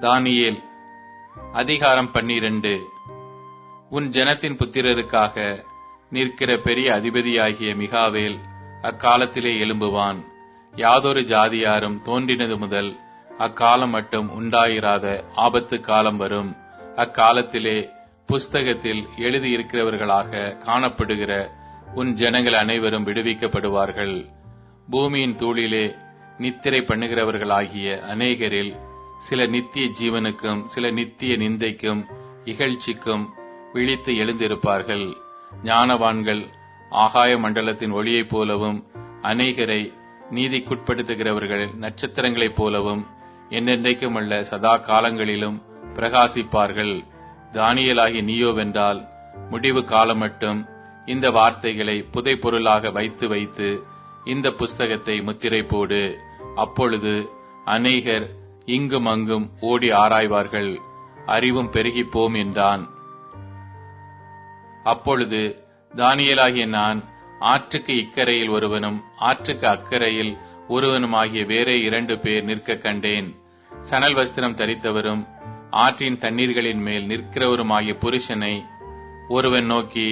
தானியேல் அதிகாரம் 12. உன் ஜனத்தின் புத்திரருக்காக நிற்கிற பெரிய அதிபதியாகிய மிகாவேல் அக்காலத்திலே எழும்புவான். யாதொரு ஜாதியாரும் தோன்றினது முதல் அக்காலம் மட்டும் உண்டாயிராத ஆபத்து காலம் வரும். அக்காலத்திலே புஸ்தகத்தில் எழுதியிருக்கிறவர்களாக காணப்படுகிற உன் ஜனங்கள் அனைவரும் விடுவிக்கப்படுவார்கள். பூமியின் தூளிலே நித்திரை பண்ணுகிறவர்களாகிய அநேகரில் சில நித்திய ஜீவனுக்கும் சில நித்திய நிந்தைக்கும் இகழ்ச்சிக்கும் விழித்து எழுந்திருப்பார்கள். ஞானவான்கள் ஆகாய மண்டலத்தின் ஒளியைப் போலவும் அநேகரை நீதிக்குட்படுத்துகிறவர்கள் நட்சத்திரங்களைப் போலவும் என்னென்றைக்கும் அல்ல சதா காலங்களிலும் பிரகாசிப்பார்கள். தானியேலாகிய நீயோவென்றால் முடிவு காலம் மட்டும் இந்த வார்த்தைகளை புதை பொருளாக வைத்து வைத்து இந்த புஸ்தகத்தை முத்திரை போடு. அப்பொழுது அநேகர் இங்கும் அங்கும் ஓடி ஆராய்வார்கள், அறிவும் பெருகிப்போம் என்றான். அப்பொழுது தானியேலாகிய நான் ஆற்றுக்கு இக்கரையில் ஒருவனும் ஆற்றுக்கு அக்கரையில் ஒருவனுமாகிய வேறே 2 பேர் நிற்க கண்டேன். சணல் வஸ்திரம் தரித்தவரும் ஆற்றின் தண்ணீர்களின் மேல் நிற்கிறவருமாகிய புருஷனை ஒருவன் நோக்கி,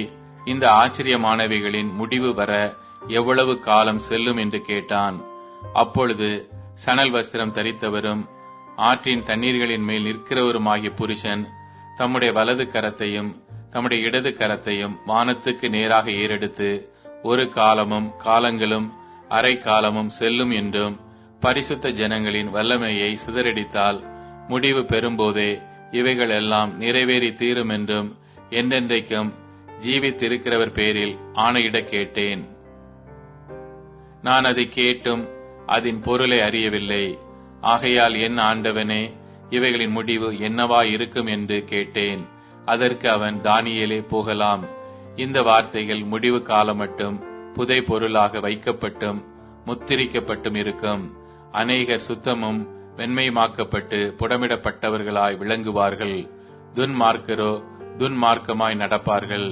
இந்த ஆச்சரியமானவைகளின் முடிவு வர எவ்வளவு காலம் செல்லும் என்று கேட்டான். அப்பொழுது சணல் வஸ்திரம் தரித்தவரும் ஆற்றின் தண்ணீர்களின் மேல் நிற்கிறவருமாகிய புருஷன் தம்முடைய வலது கரத்தையும் தம்முடைய இடது கரத்தையும் வானத்துக்கு நேராக ஏறெடுத்து, ஒரு காலமும் காலங்களும் அரை காலமும் செல்லும் என்றும் பரிசுத்த ஜனங்களின் வல்லமையை சிதறடித்தால் முடிவு பெறும்போதே இவைகள் எல்லாம் நிறைவேறி தீரும் என்றும் என்றென்றைக்கும் ஜீவித்திருக்கிறவர் பேரில் ஆணையிட கேட்டேன். நான் அதை கேட்டும் அதன் பொருளை அறியவில்லை. ஆகையால் என் ஆண்டவனே, இவைகளின் முடிவு என்னவா இருக்கும் என்று கேட்டேன். அதற்கு அவன், தானியேலே, போகலாம். இந்த வார்த்தைகள் முடிவு காலம் மட்டும் புதை பொருளாக வைக்கப்பட்டும் முத்திரிக்கப்பட்டும் இருக்கும். அநேகர் சுத்தமும் வெண்மையுமாக்கப்பட்டு புடமிடப்பட்டவர்களாய் விளங்குவார்கள். துன்மார்க்கரோ துன்மார்க்கமாய் நடப்பார்கள்.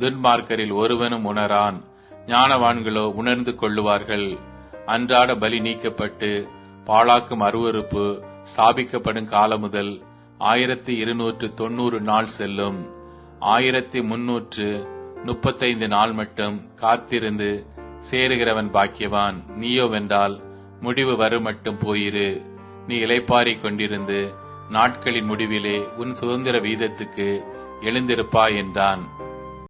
துன்மார்க்கரில் ஒருவனும் உணரான், ஞானவான்களோ உணர்ந்து கொள்ளுவார்கள். அன்றாட பலி நீக்கப்பட்டு பாழாக்கும் அருவருப்பு ஸ்தாபிக்கப்படும் காலம் முதல் 1290 நாள் செல்லும். 1335 நாள் மட்டும் காத்திருந்து சேருகிறவன் பாக்கியவான். நீயோவென்றால் முடிவு வரும் மட்டும் போயிரு. நீ இளைப்பாறிக் கொண்டிருந்து நாட்களின் முடிவிலே உன் சுதந்திர வீதத்துக்கு எழுந்திருப்பாய் என்றான்.